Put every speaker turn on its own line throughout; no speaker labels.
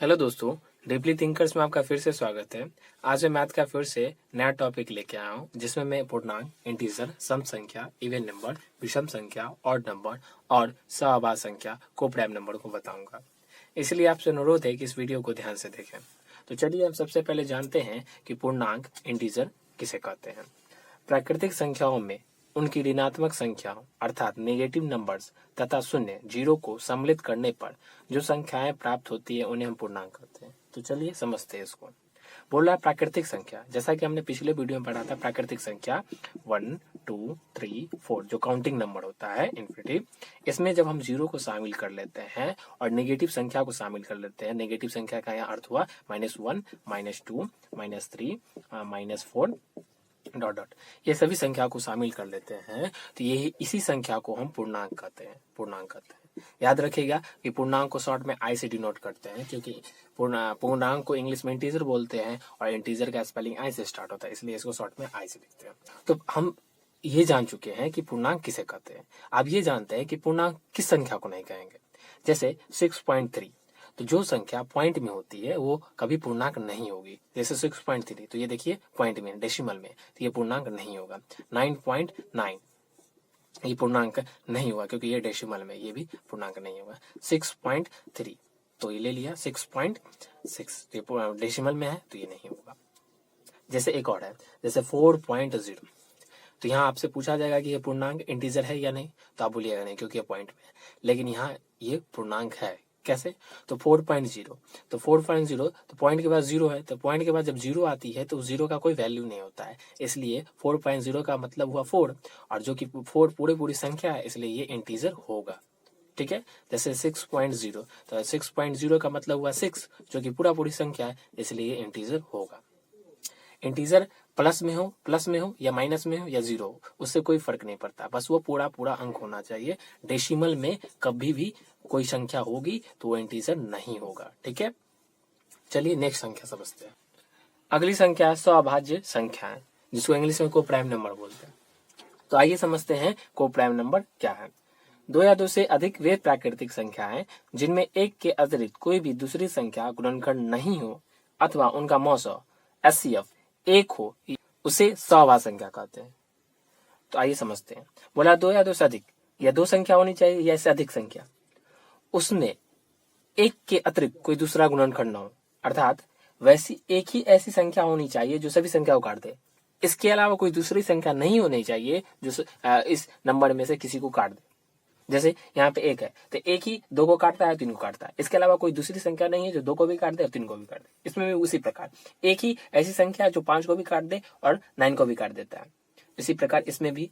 Hello दोस्तों, deeply thinkers में आपका फिर से स्वागत है। आज मैं मैथ का फिर से नया टॉपिक लेके आया हूँ, जिसमें मैं पूर्णांक, इंटीजर, सम संख्या, इवन नंबर, विषम संख्या, ऑड नंबर और सह संख्या को प्राइम नंबर को बताऊंगा। इसलिए आपसे अनुरोध है कि इस वीडियो को ध्यान से देखें। तो चलिए हम सबसे पहले जानते हैं कि पूर्णांक, इंटीजर किसे कहते हैं। प्राकृतिक संख्याओं में उनकी ऋणात्मक संख्याओं अर्थात नेगेटिव नंबर्स तथा शून्य जीरो को सम्मिलित करने पर जो संख्याएं प्राप्त होती है उन्हें हम पूर्णांक कहते हैं। तो चलिए समझते हैं इसको। बोल रहा है प्राकृतिक संख्या, जैसा कि हमने पिछले वीडियो में पढ़ा था। प्राकृतिक संख्या 1, 2, 3, 4 जो काउंटिंग नंबर होता है इन्फिनिटिव, इसमें जब हम जीरो को शामिल कर लेते हैं और नेगेटिव संख्या को शामिल कर लेते हैं, नेगेटिव संख्या का यहाँ अर्थ हुआ -1, -2, -3, -4 डॉट डॉट, ये सभी संख्या को शामिल कर लेते हैं, तो ये इसी संख्या को हम पूर्णांक कहते हैं। याद रखिएगा कि पूर्णांक को शॉर्ट में आई से डिनोट करते हैं, क्योंकि पूर्णांक को इंग्लिश में इंटीजर बोलते हैं और इंटीजर का स्पेलिंग आई से स्टार्ट होता है, इसलिए इसको शॉर्ट में आई से लिखते हैं। तो हम ये जान चुके हैं कि पूर्णांक किसे कहते हैं। अब ये जानते हैं कि पूर्णांक किस संख्या को नहीं कहेंगे। जैसे 6.3, तो जो संख्या पॉइंट में होती है वो कभी पूर्णांक नहीं होगी। जैसे 6.3, तो ये देखिए पॉइंट में, डेसिमल में, तो ये पूर्णांक नहीं होगा। 9.9 ये पूर्णांक नहीं हुआ क्योंकि ये डेसिमल में, ये भी पूर्णांक नहीं होगा। 6.3 तो ये ले लिया 6.6, ये डेसिमल में है तो ये नहीं होगा। जैसे एक और है, जैसे 4.0, तो यहाँ आपसे पूछा जाएगा कि ये पूर्णांक इंटीजर है या नहीं, तो आप बोलिएगा नहीं क्योंकि ये पॉइंट में है। लेकिन यहाँ ये पूर्णांक है। कैसे? तो 4.0, तो 4.0 तो पॉइंट के बाद जीरो है, तो पॉइंट के बाद जब जीरो आती है तो जीरो का कोई वैल्यू नहीं होता है, इसलिए 4.0 का मतलब हुआ 4, और जो कि 4 पूरी संख्या है, इसलिए ये इंटीजर होगा। ठीक है। जैसे 6.0, तो 6.0 का मतलब हुआ 6, जो कि पूरी संख्या है, इसलिए ये इंटीजर होगा। इंटीजर प्लस में हो या माइनस में हो या जीरो हो, उससे कोई फर्क नहीं पड़ता, बस वो पूरा अंक होना चाहिए। डेसिमल में कभी भी कोई संख्या होगी तो वो इंटीजर नहीं होगा। ठीक है, चलिए नेक्स्ट संख्या समझते हैं। अगली संख्या है सौभाज्य संख्याएं, जिसको इंग्लिश में को प्राइम नंबर बोलते हैं। तो आइए समझते हैं को प्राइम नंबर क्या है। 2 या 2 से अधिक वे प्राकृतिक संख्याएं जिनमें एक के अतिरिक्त कोई भी दूसरी संख्या गुणनखंड नहीं हो अथवा उनका मौसा एचसीएफ एक हो, उसे सौभाज्य संख्या कहते हैं। तो आइए समझते हैं। बोला 2 या 2 से अधिक, या 2 संख्या होनी चाहिए या इससे अधिक संख्या, उसमें एक के अतिरिक्त कोई दूसरा गुणनखंड न हो, अर्थात वैसी एक ही ऐसी संख्या होनी चाहिए जो सभी संख्या को काट दे। इसके अलावा कोई दूसरी संख्या नहीं होनी चाहिए जो इस नंबर में से किसी को काट दे। जैसे यहाँ पे एक है, तो एक ही 2 को काटता है, 3 को काटता है। इसके अलावा कोई दूसरी संख्या नहीं है जो 2 को भी काट दे और 3 को भी काट दे। इसमें भी उसी प्रकार एक ही ऐसी संख्या है जो 5 को भी काट दे और 9 को भी काट देता है। इसी प्रकार इसमें भी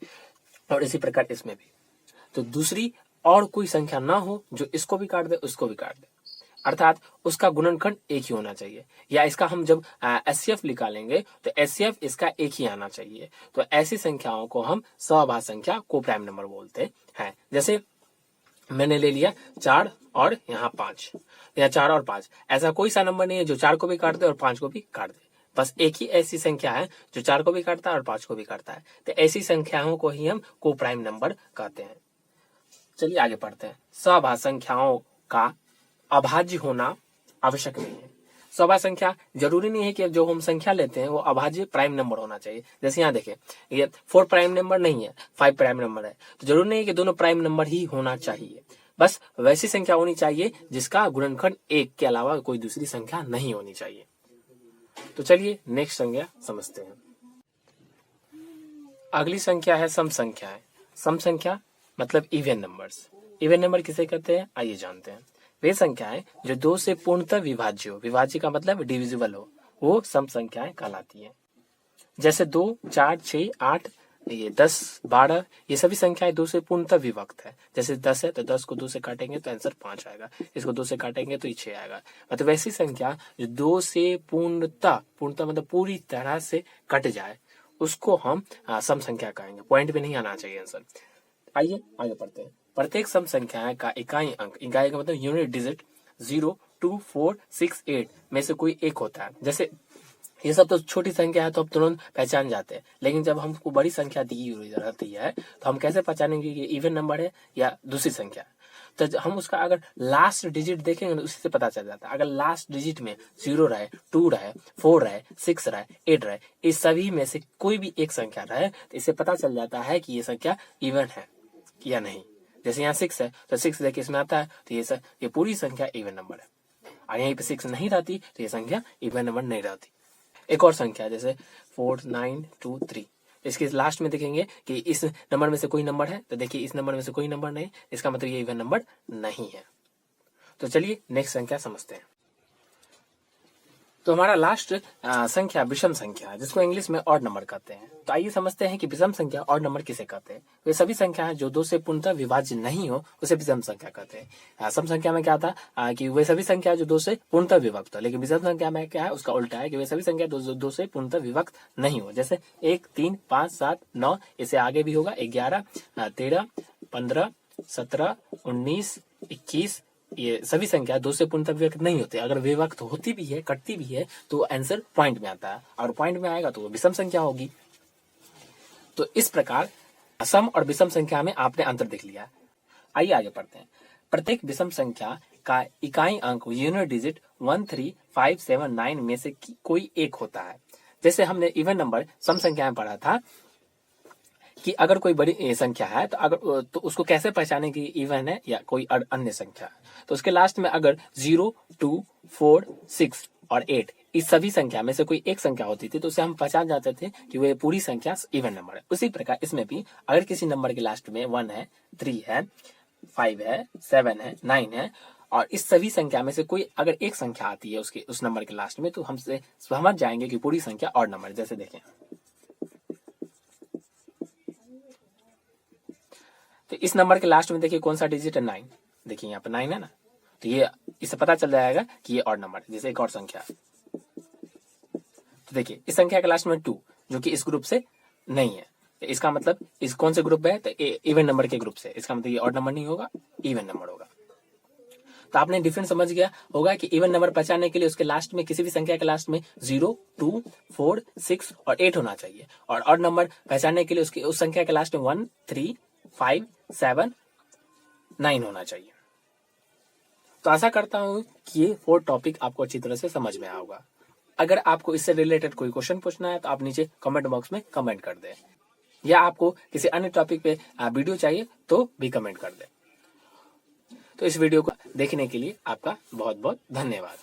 और इसी प्रकार इसमें भी। तो दूसरी और कोई संख्या ना हो जो इसको भी काट दे उसको भी काट दे, अर्थात उसका गुणनखंड एक ही होना चाहिए। या इसका हम जब एचसीएफ निकालेंगे तो एचसीएफ इसका एक ही आना चाहिए। तो ऐसी संख्याओं को हम सौभाज्य संख्या को प्राइम नंबर बोलते हैं। जैसे मैंने ले लिया 4 और यहाँ 5, या 4 और 5, ऐसा कोई सा नंबर नहीं है जो 4 को भी काट दे और 5 को भी काट दे। बस एक ही ऐसी संख्या है जो 4 को भी काटता है और 5 को भी काटता है। तो ऐसी संख्याओं को ही हम को प्राइम नंबर कहते हैं। चलिए आगे पढ़ते हैं। सौभाज्य संख्याओं का अभाज्य होना आवश्यक नहीं है। सौभाज्य संख्या जरूरी नहीं है कि जो हम संख्या लेते हैं वो अभाज्य प्राइम नंबर होना चाहिए। जैसे यहाँ देखें, ये 4 प्राइम नंबर नहीं है, 5 प्राइम नंबर है, तो जरूरी नहीं है कि दोनों प्राइम नंबर ही होना चाहिए। बस वैसी संख्या होनी चाहिए जिसका गुणनखंड 1 के अलावा कोई दूसरी संख्या नहीं होनी चाहिए। तो चलिए नेक्स्ट संख्या समझते हैं। अगली संख्या है सम संख्याएं। सम संख्या मतलब इवन नंबर्स। इवन नंबर किसे कहते हैं, आइए जानते हैं। वे संख्याएं जो 2 से पूर्णतः विभाज्य हो, विभाज्य का मतलब डिविजिबल हो, वो सम संख्याएं कहलाती हैं। जैसे 2, 4, 6, 8, ये 10, 12, ये सभी संख्याएं 2 से पूर्णतः विभक्त है। जैसे 10 है तो 10 को 2 से काटेंगे तो आंसर 5 आएगा, इसको 2 से काटेंगे तो ये 6 आएगा। मतलब वैसी संख्या जो 2 से पूर्णतः मतलब पूरी तरह से कट जाए, उसको हम सम संख्या कहेंगे। पॉइंट पे नहीं आना चाहिए आंसर। आइए आगे पढ़ते हैं। प्रत्येक सम संख्या का इकाई अंक, इकाई का मतलब यूनिट डिजिट 0, 2, 4, 6, 8 में से कोई एक होता है। जैसे ये सब तो छोटी संख्या है तो हम तुरंत पहचान जाते हैं, लेकिन जब हमको बड़ी संख्या दी रहती है तो हम कैसे पहचानेंगे कि इवन नंबर है या दूसरी संख्या है। तो हम उसका अगर लास्ट डिजिट देखेंगे ना उसी से पता चल जाता है। अगर लास्ट डिजिट में 0 रहे, 2 रहे, 4 रहे, 6 रहे, 8 रहे, इस सभी में से कोई भी एक संख्या रहे तो इससे पता चल जाता है कि ये संख्या इवन है या नहीं। जैसे यहाँ 6 है तो 6 देखिए इसमें आता है तो ये पूरी संख्या इवन नंबर है। और यहीं पे 6 नहीं रहती तो ये संख्या इवन नंबर नहीं रहती। एक और संख्या जैसे 4, 9, 2, 3, इसके लास्ट में देखेंगे कि इस नंबर में से कोई नंबर है तो देखिए इस नंबर में से कोई नंबर नहीं, इसका मतलब ये इवन नंबर नहीं है। तो चलिए नेक्स्ट संख्या समझते हैं। तो हमारा लास्ट संख्या विषम संख्या जिसको इंग्लिश में ऑड नंबर कहते हैं। तो आइए समझते हैं कि विषम संख्या ऑड नंबर किसे कहते हैं। वे सभी संख्याएं जो 2 से पूर्णतः विभाज्य नहीं हो उसे विषम संख्या कहते हैं। सम संख्या में क्या था कि वे सभी संख्या जो 2 से पूर्णतः विभक्त हो, लेकिन विषम संख्या में क्या है उसका उल्टा है कि वे सभी संख्या 2 से पूर्णतः विभक्त नहीं हो। जैसे 1, 3, 5, 7, 9, इससे आगे भी होगा 11, 13, 15, 17, 19, 21, ये सभी संख्या 2 से पूर्णतः विभक्त नहीं होते। अगर विभक्त होती भी है, कटती भी है तो आंसर पॉइंट में आता है, और पॉइंट में आएगा तो वो विषम संख्या होगी। तो इस प्रकार सम और विषम संख्या में आपने अंतर देख लिया। आइए आगे पढ़ते हैं। प्रत्येक विषम संख्या का इकाई अंक यूनिट डिजिट 1, 3, 5, 7, 9 में से कोई एक होता है। जैसे हमने इवन नंबर सम संख्या में पढ़ा था कि अगर कोई बड़ी संख्या है तो उसको कैसे पहचाने कि इवन है या कोई अन्य संख्या है। तो उसके लास्ट में अगर 0, 2, 4, 6 और 8 इस सभी संख्या में से कोई एक संख्या होती थी तो उसे हम पहचान जाते थे कि वह पूरी संख्या इवन नंबर है। उसी प्रकार इसमें भी अगर किसी नंबर के लास्ट में 1 है, 3 है, 5 है, 7 है, 9 है और इस सभी संख्या में से कोई अगर एक संख्या आती है उस नंबर के लास्ट में तो हमसे समझ जाएंगे कि पूरी संख्या ऑड नंबर है। जैसे देखें तो इस नंबर के लास्ट में देखिए कौन सा डिजिट है 9, देखिए यहाँ पे 9 है ना, तो ये इससे पता चल जाएगा कि ये ऑड नंबर है। जैसे एक और संख्या तो देखिए इस संख्या के लास्ट में 2 जो कि इस ग्रुप से नहीं है, तो इसका मतलब इस कौन से ग्रुप है तो इवन नंबर के ग्रुप से, इसका मतलब ये ऑड नंबर नहीं होगा, इवन नंबर होगा। तो आपने डिफरेंस समझ गया होगा कि इवन नंबर पहचानने के लिए उसके लास्ट में किसी भी संख्या के लास्ट में 0, 2, 4, 6 और 8 होना चाहिए, और ऑड नंबर पहचानने के लिए उसकी उस संख्या के लास्ट में 1, 3, 5, 7, 9 होना चाहिए। तो आशा करता हूं कि ये 4 टॉपिक आपको अच्छी तरह से समझ में आया होगा। अगर आपको इससे रिलेटेड कोई क्वेश्चन पूछना है तो आप नीचे कमेंट बॉक्स में कमेंट कर दें, या आपको किसी अन्य टॉपिक पे वीडियो चाहिए तो भी कमेंट कर दें। तो इस वीडियो को देखने के लिए आपका बहुत बहुत धन्यवाद।